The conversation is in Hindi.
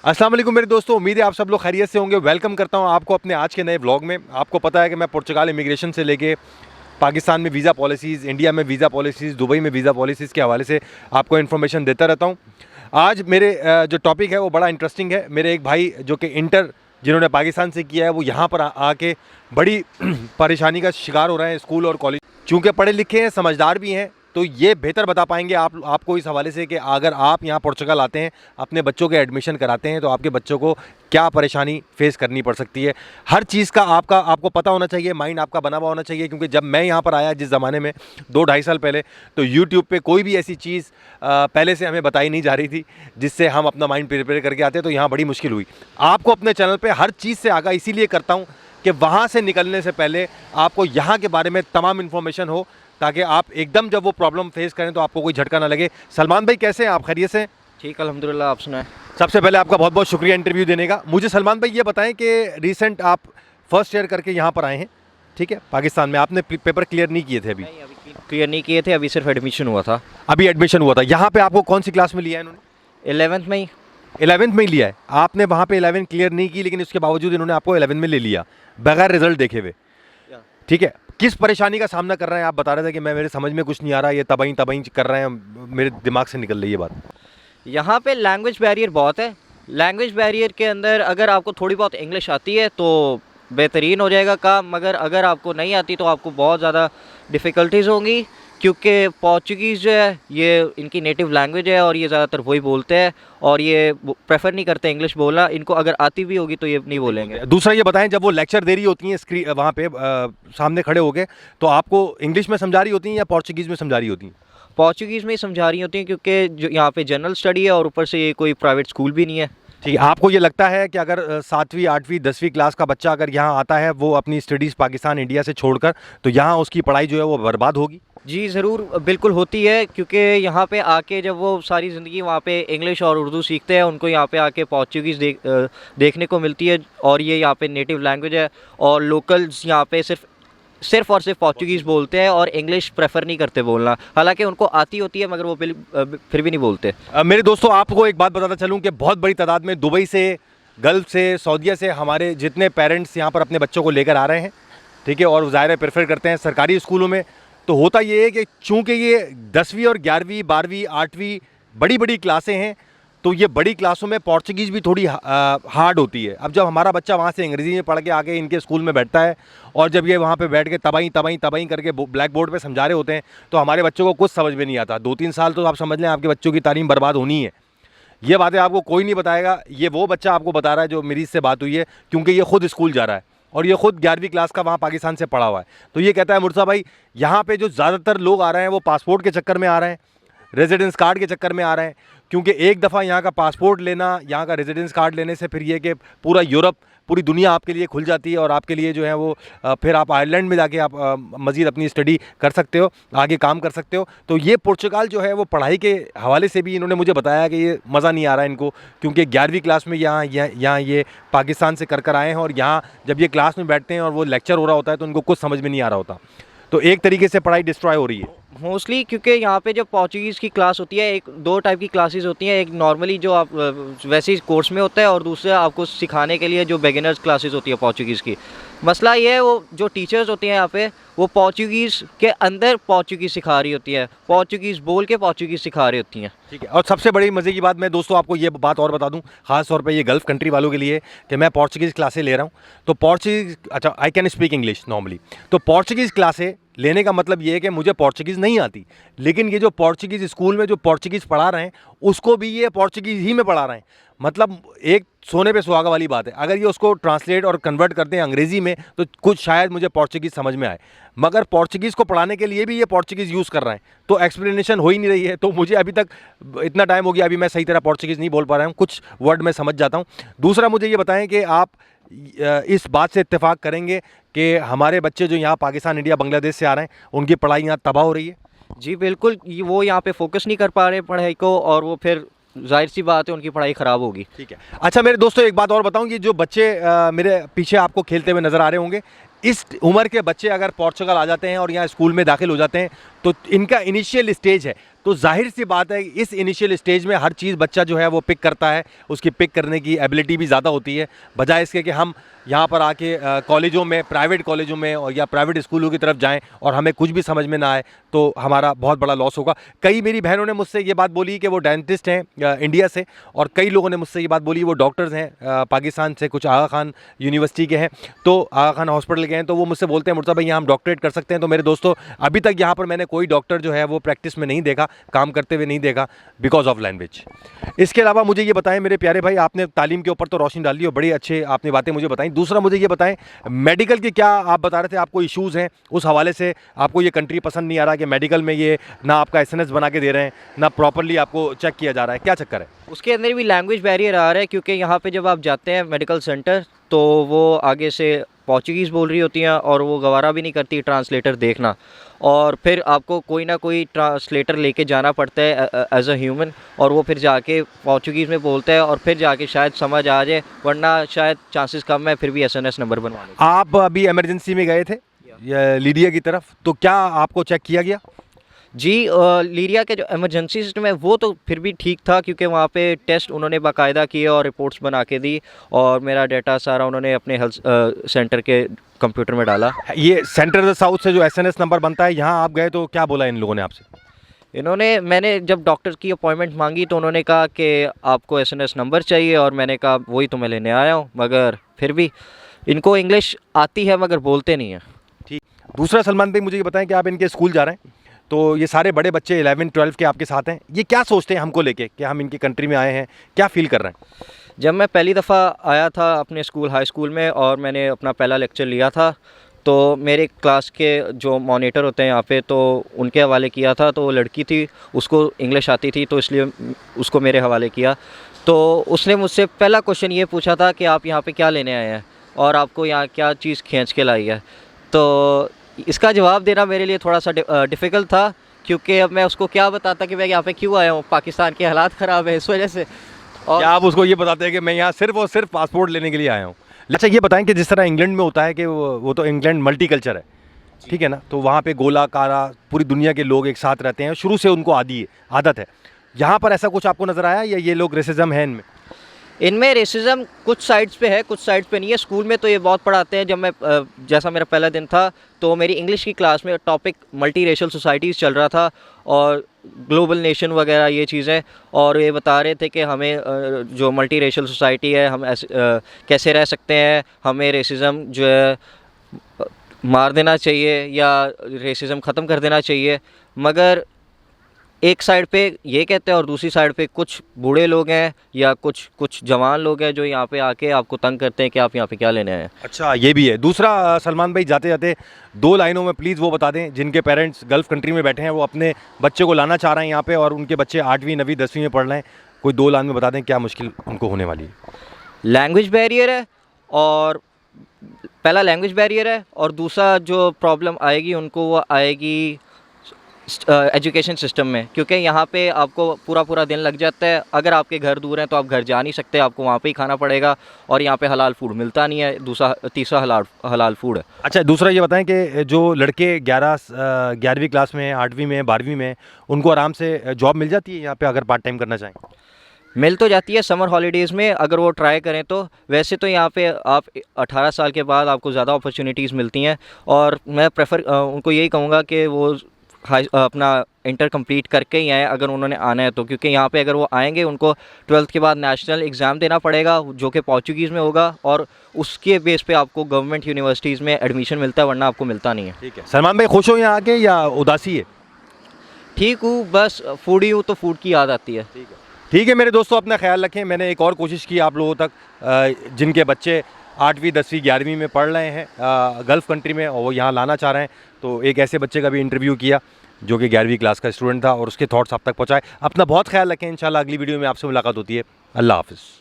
अस्सलाम वालेकुम मेरे दोस्तों, उम्मीद है आप सब लोग खैरियत से होंगे। वेलकम करता हूं आपको अपने आज के नए व्लॉग में। आपको पता है कि मैं पुर्तगाल इमिग्रेशन से लेके पाकिस्तान में वीज़ा पॉलिसीज़, इंडिया में वीज़ा पॉलिसीज़, दुबई में वीज़ा पॉलिसीज़ के हवाले से आपको इन्फॉर्मेशन देता रहता हूं। आज मेरे जो टॉपिक है वो बड़ा इंटरेस्टिंग है। मेरे एक भाई जो कि इंटर जिन्होंने पाकिस्तान से किया है वो यहाँ पर आके बड़ी परेशानी का शिकार हो रहे हैं स्कूल और कॉलेज। चूँकि पढ़े लिखे हैं, समझदार भी हैं, तो ये बेहतर बता पाएंगे आपको इस हवाले से कि अगर आप यहाँ पुर्तगाल आते हैं, अपने बच्चों के एडमिशन कराते हैं, तो आपके बच्चों को क्या परेशानी फेस करनी पड़ सकती है। हर चीज़ का आपको पता होना चाहिए, माइंड आपका बना हुआ होना चाहिए। क्योंकि जब मैं यहाँ पर आया जिस ज़माने में 2-2.5 साल पहले, तो यूट्यूब पे कोई भी ऐसी चीज़ पहले से हमें बताई नहीं जा रही थी जिससे हम अपना माइंड प्रिपेयर करके आते। तो यहाँ बड़ी मुश्किल हुई। आपको अपने चैनल पर हर चीज़ से आगाह इसीलिए करता हूँ कि वहाँ से निकलने से पहले आपको यहाँ के बारे में तमाम इन्फॉर्मेशन हो, ताकि आप एकदम जब वो प्रॉब्लम फेस करें तो आपको कोई झटका ना लगे। सलमान भाई कैसे हैं आप? खैरियत से? ठीक अल्हम्दुलिल्लाह, आप सुनाएं। सबसे पहले आपका बहुत बहुत शुक्रिया इंटरव्यू देने का। मुझे सलमान भाई ये बताएं कि रिसेंट आप फर्स्ट ईयर करके यहाँ पर आए हैं, ठीक है, पाकिस्तान में। आपने पेपर क्लियर नहीं किए थे अभी? नहीं, अभी क्लियर नहीं किए थे, अभी सिर्फ एडमिशन हुआ था। अभी एडमिशन हुआ था। यहाँ पे आपको कौन सी क्लास में लिया है इन्होंने? 11th में ही। 11th में ही लिया है आपने? वहाँ पे 11 क्लियर नहीं की, लेकिन उसके बावजूद इन्होंने आपको 11 में ले लिया बगैर रिजल्ट देखे हुए, ठीक है। किस परेशानी का सामना कर रहे हैं? आप बता रहे थे कि मेरे समझ में कुछ नहीं आ रहा, ये तबाही कर रहे हैं, मेरे दिमाग से निकल रही है बात। यहाँ पे लैंग्वेज बैरियर बहुत है। लैंग्वेज बैरियर के अंदर अगर आपको थोड़ी बहुत इंग्लिश आती है तो बेहतरीन हो जाएगा काम, मगर अगर आपको नहीं आती तो आपको बहुत ज़्यादा डिफ़िकल्टीज़ होंगी। क्योंकि पोर्चुगीज़ जो है ये इनकी नेटिव लैंग्वेज है और ये ज़्यादातर वही बोलते हैं और ये प्रेफर नहीं करते इंग्लिश बोलना। इनको अगर आती भी होगी तो ये नहीं बोलेंगे। दूसरा ये बताएं, जब वो लेक्चर दे रही होती हैं स्क्रीन वहाँ पे सामने खड़े होके, तो आपको इंग्लिश में समझा रही होती हैं या पोर्चुगीज़ में समझा रही होती हैं? पोर्चुगीज़ में ही समझा रही होती हैं, क्योंकि जो यहाँ पे जनरल स्टडी है और ऊपर से ये कोई प्राइवेट स्कूल भी नहीं है। ठीक है। आपको ये लगता है कि अगर 7वीं 8वीं 10वीं क्लास का बच्चा अगर यहाँ आता है, वो अपनी स्टडीज़ पाकिस्तान इंडिया से छोड़कर, तो यहाँ उसकी पढ़ाई जो है वो बर्बाद होगी? जी ज़रूर, बिल्कुल होती है। क्योंकि यहाँ पे आके जब वो सारी ज़िंदगी वहाँ पे इंग्लिश और उर्दू सीखते हैं, उनको यहाँ पे आके पोर्चुगीज़ देखने को मिलती है और ये यहाँ पे नेटिव लैंग्वेज है। और लोकल्स यहाँ पे सिर्फ और सिर्फ पोर्चुगीज़ बोलते हैं और इंग्लिश प्रेफर नहीं करते बोलना। हालांकि उनको आती होती है, मगर वो फिर भी नहीं बोलते। मेरे दोस्तों, आपको एक बात बताता चलूँ कि बहुत बड़ी तादाद में दुबई से, गल्फ़ से, सऊदीया से हमारे जितने पेरेंट्स यहाँ पर अपने बच्चों को लेकर आ रहे हैं, ठीक है, और ज़ाहिर है प्रेफर करते हैं सरकारी स्कूलों में। तो होता ये है कि चूँकि ये 10वीं और 11वीं 12वीं 8वीं बड़ी बड़ी क्लासें हैं, तो ये बड़ी क्लासों में पोर्चुगीज़ भी थोड़ी हार्ड होती है। अब जब हमारा बच्चा वहाँ से अंग्रेज़ी में पढ़ के आके इनके स्कूल में बैठता है और जब ये वहाँ पे बैठ के तबाही करके ब्लैक बोर्ड पे समझा रहे होते हैं, तो हमारे बच्चों को कुछ समझ में नहीं आता। 2-3 साल तो आप समझ लें आपके बच्चों की तालीम बर्बाद होनी है। ये बातें आपको कोई नहीं बताएगा, ये वो बच्चा आपको बता रहा है जो मेरी इससे बात हुई है, क्योंकि ये खुद स्कूल जा रहा है और ये खुद 11वीं क्लास का वहाँ पाकिस्तान से पढ़ा हुआ है। तो ये कहता है, मुर्तज़ा भाई, यहाँ पे जो ज़्यादातर लोग आ रहे हैं वो पासपोर्ट के चक्कर में आ रहे हैं, रेजिडेंस कार्ड के चक्कर में आ रहे हैं। क्योंकि एक दफ़ा यहाँ का पासपोर्ट लेना, यहाँ का रेजिडेंस कार्ड लेने से फिर ये कि पूरा यूरोप, पूरी दुनिया आपके लिए खुल जाती है और आपके लिए जो है वो फिर आप आयरलैंड में जाके आप मज़ीद अपनी स्टडी कर सकते हो, आगे काम कर सकते हो। तो ये पुर्तगाल जो है वो पढ़ाई के हवाले से भी इन्होंने मुझे बताया कि ये मज़ा नहीं आ रहा है इनको, क्योंकि 11वीं क्लास में यहाँ ये पाकिस्तान से कर आए हैं और यहाँ जब ये क्लास में बैठते हैं और वो लेक्चर हो रहा होता है तो उनको कुछ समझ में नहीं आ रहा होता। तो एक तरीके से पढ़ाई डिस्ट्रॉय हो रही है मोस्टली। क्योंकि यहाँ पे जब पोर्चुगीज़ की क्लास होती है, एक दो टाइप की क्लासेस होती हैं। एक नॉर्मली जो आप वैसे ही कोर्स में होता है और दूसरा आपको सिखाने के लिए जो बिगिनर्स क्लासेस होती है पोर्चुगीज़ की। मसला ये है, वो जो टीचर्स होती हैं यहाँ पे, वो पोर्चुगीज़ के अंदर पोर्चुगीज़ सिखा रही होती है, पोर्चुगीज़ बोल के पोर्चुगीज़ सिखा रही होती हैं। ठीक है। और सबसे बड़ी मज़े की बात, मैं दोस्तों आपको ये बात और बता दूं, ख़ास तौर पे ये गल्फ़ कंट्री वालों के लिए, कि मैं पोर्चुगीज़ क्लासें ले रहा हूं। तो पोर्चुगीज़, अच्छा, I can speak English normally. तो पोर्चुगीज़ क्लासें लेने का मतलब ये है कि मुझे पोर्चुगीज़ नहीं आती, लेकिन ये जो पोर्चुगीज़ स्कूल में जो पोर्चुगीज़ पढ़ा रहे हैं उसको भी ये पोर्चुगीज़ ही में पढ़ा रहे हैं। मतलब एक सोने पे सुहागा वाली बात है। अगर ये उसको ट्रांसलेट और कन्वर्ट करते हैं अंग्रेज़ी में तो कुछ शायद मुझे पोर्चुगीज़ समझ में आए, मगर पोर्चुगीज़ को पढ़ाने के लिए भी ये पोर्चुगीज़ यूज़ कर रहे हैं, तो एक्सप्लेनेशन हो ही नहीं रही है। तो मुझे अभी तक इतना टाइम हो गया, अभी मैं सही तरह पोर्चुगीज़ नहीं बोल पा रहा हूँ, कुछ वर्ड मैं समझ जाता हूँ। दूसरा मुझे ये बताएं कि आप इस बात से इत्तेफाक करेंगे कि हमारे बच्चे जो यहाँ पाकिस्तान, इंडिया, बांग्लादेश से आ रहे हैं, उनकी पढ़ाई यहाँ तबाह हो रही है? जी बिल्कुल, वो यहाँ पे फोकस नहीं कर पा रहे पढ़ाई को और वो फिर जाहिर सी बात है उनकी पढ़ाई ख़राब होगी। ठीक है। अच्छा मेरे दोस्तों, एक बात और बताऊं, कि जो बच्चे मेरे पीछे आपको खेलते हुए नज़र आ रहे होंगे, इस उम्र के बच्चे अगर पोर्चुगल आ जाते हैं और यहाँ स्कूल में दाखिल हो जाते हैं, तो इनका इनिशियल स्टेज है तो जाहिर सी बात है इस इनिशियल स्टेज में हर चीज़ बच्चा जो है वो पिक करता है, उसकी पिक करने की एबिलिटी भी ज़्यादा होती है, बजाय इसके कि हम यहाँ पर आके कॉलेजों में, प्राइवेट कॉलेजों में और या प्राइवेट स्कूलों की तरफ जाएं और हमें कुछ भी समझ में ना आए तो हमारा बहुत बड़ा लॉस होगा। कई मेरी बहनों ने मुझसे ये बात बोली कि वो डेंटिस्ट हैं इंडिया से, और कई लोगों ने मुझसे ये बात बोली वो डॉक्टर्स हैं पाकिस्तान से, कुछ आगा खान यूनिवर्सिटी के हैं, तो आगा खान हॉस्पिटल के हैं, तो वो मुझसे बोलते हैं मुर्तज़ा भाई यहाँ हम डॉक्टरेट कर सकते हैं। तो मेरे दोस्तों अभी तक यहाँ पर मैंने कोई डॉक्टर जो है वो प्रैक्टिस में नहीं देखा, काम करते हुए नहीं देखा, बिकॉज ऑफ लैंग्वेज। इसके अलावा मुझे ये बताएं मेरे प्यारे भाई, आपने तालीम के ऊपर तो रोशनी डाली और बड़ी अच्छे आपने बातें मुझे बताई। दूसरा मुझे ये बताएं मेडिकल के क्या आप बता रहे थे आपको इश्यूज़ हैं, उस हवाले से आपको ये कंट्री पसंद नहीं आ रहा कि मेडिकल में ये ना आपका एसएनएस बना के दे रहे हैं, ना प्रॉपरली आपको चेक किया जा रहा है, क्या चक्कर है? उसके अंदर भी लैंग्वेज बैरियर आ रहा है, क्योंकि यहाँ पे जब आप जाते हैं मेडिकल सेंटर तो वो आगे से पोर्चुगीज़ बोल रही होती हैं और वो गवारा भी नहीं करती ट्रांसलेटर देखना, और फिर आपको कोई ना कोई ट्रांसलेटर लेके जाना पड़ता है एज अ ह्यूमन, और वो फिर जाके पोर्चुगीज़ में बोलता है और फिर जाके शायद समझ आ जाए, वरना शायद चांसेस कम है फिर भी एसएनएस नंबर बनवा लें। आप अभी इमरजेंसी में गए थे लीडिया की तरफ, तो क्या आपको चेक किया गया? जी, लीरिया के जो इमरजेंसी सिस्टम है वो तो फिर भी ठीक था, क्योंकि वहाँ पे टेस्ट उन्होंने बाकायदा किए और रिपोर्ट्स बना के दी, और मेरा डाटा सारा उन्होंने अपने हेल्थ सेंटर के कंप्यूटर में डाला। ये सेंटर साउथ से जो एसएनएस नंबर बनता है, यहाँ आप गए तो क्या बोला इन लोगों ने आपसे? मैंने जब डॉक्टर की अपॉइंटमेंट मांगी तो उन्होंने कहा कि आपको एसएनएस नंबर चाहिए, और मैंने कहा वही तो मैं लेने आया हूँ, मगर फिर भी इनको इंग्लिश आती है मगर बोलते नहीं हैं। ठीक। दूसरा सलमान भाई मुझे ये बताएं कि आप इनके स्कूल जा रहे हैं, तो ये सारे बड़े बच्चे 11-12 के आपके साथ हैं, ये क्या सोचते हैं हमको लेके कि हम इनकी कंट्री में आए हैं, क्या फील कर रहे हैं? जब मैं पहली दफ़ा आया था अपने स्कूल हाई स्कूल में और मैंने अपना पहला लेक्चर लिया था, तो मेरे क्लास के जो मॉनिटर होते हैं यहाँ पे, तो उनके हवाले किया था, तो वो लड़की थी, उसको इंग्लिश आती थी, तो इसलिए उसको मेरे हवाले किया। तो उसने मुझसे पहला क्वेश्चन ये पूछा था कि आप यहाँ पे क्या लेने आए हैं और आपको यहाँ क्या चीज़ खींच के लाई है। तो इसका जवाब देना मेरे लिए थोड़ा सा डिफ़िकल्ट था, क्योंकि अब मैं उसको क्या बताता कि मैं यहाँ पे क्यों आया हूँ, पाकिस्तान के हालात ख़राब है इस वजह से। और क्या आप उसको ये बताते हैं कि मैं यहाँ सिर्फ और सिर्फ पासपोर्ट लेने के लिए आया हूँ? अच्छा ये बताएं कि जिस तरह इंग्लैंड में होता है कि वो तो इंग्लैंड मल्टी कल्चर है, ठीक है ना, तो वहाँ पे गोला कारा पूरी दुनिया के लोग एक साथ रहते हैं, शुरू से उनको आदत है। यहाँ पर ऐसा कुछ आपको नज़र आया या ये लोग रेसिज्म है इनमें? इनमें रेसिज्म कुछ साइड्स पे है, कुछ साइड्स पे नहीं है। स्कूल में तो ये बहुत पढ़ाते हैं। जब मैं जैसा मेरा पहला दिन था तो मेरी इंग्लिश की क्लास में टॉपिक मल्टी रेशल सोसाइटीज़ चल रहा था और ग्लोबल नेशन वगैरह ये चीज़ें, और ये बता रहे थे कि हमें जो मल्टी रेशल सोसाइटी है हम ऐसे कैसे रह सकते हैं, हमें रेसिज्म जो है मार देना चाहिए या रेसिज्म ख़त्म कर देना चाहिए। मगर एक साइड पे ये कहते हैं और दूसरी साइड पे कुछ बूढ़े लोग हैं या कुछ जवान लोग हैं जो यहाँ पे आके आपको तंग करते हैं कि आप यहाँ पे क्या लेने आए हैं। अच्छा ये भी है। दूसरा सलमान भाई जाते जाते 2 लाइनों में प्लीज़ वो बता दें जिनके पेरेंट्स गल्फ़ कंट्री में बैठे हैं, वो अपने बच्चे को लाना चाह रहे हैं यहाँ पे और उनके बच्चे 8वीं 9वीं 10वीं में पढ़ रहे हैं, कोई 2 लाइन में बता दें क्या मुश्किल उनको होने वाली है। लैंग्वेज बैरियर है, और पहला लैंग्वेज बैरियर है, और दूसरा जो प्रॉब्लम आएगी उनको वो आएगी एजुकेशन सिस्टम में, क्योंकि यहाँ पे आपको पूरा दिन लग जाता है। अगर आपके घर दूर हैं तो आप घर जा नहीं सकते, आपको वहाँ पे ही खाना पड़ेगा, और यहाँ पे हलाल फूड मिलता नहीं है। तीसरा हलाल फूड है। अच्छा दूसरा ये बताएं कि जो लड़के 11वीं क्लास में, 8वीं में, 12वीं में, उनको आराम से जॉब मिल जाती है यहाँ पे अगर पार्ट टाइम करना चाहें? मिल तो जाती है समर हॉलीडेज़ में अगर वो ट्राई करें तो। वैसे तो यहाँ पे आप 18 साल के बाद आपको ज़्यादा अपॉर्चुनिटीज़ मिलती हैं, और मैं उनको यही कहूँगा कि वो अपना इंटर कंप्लीट करके ही आए अगर उन्होंने आना है तो, क्योंकि यहाँ पे अगर वो आएंगे उनको 12th के बाद नेशनल एग्ज़ाम देना पड़ेगा जो कि पोर्चुगीज़ में होगा, और उसके बेस पे आपको गवर्नमेंट यूनिवर्सिटीज़ में एडमिशन मिलता है, वरना आपको मिलता नहीं है। ठीक है सलमान भाई, खुश हो यहाँ आके या उदासी है? ठीक हूँ, बस फूडी हूँ तो फूड की याद आती है। ठीक है मेरे दोस्तों, अपना ख्याल रखें। मैंने एक और कोशिश की आप लोगों तक जिनके बच्चे 8वीं 10वीं 11वीं में पढ़ रहे हैं गल्फ़ कंट्री में और वो यहाँ लाना चाह रहे हैं, तो एक ऐसे बच्चे का भी इंटरव्यू किया जो कि 11वीं क्लास का स्टूडेंट था और उसके थॉट्स आप तक पहुँचाए। अपना बहुत ख्याल रखें। इंशाल्लाह अगली वीडियो में आपसे मुलाकात होती है। अल्लाह हाफ़िज़।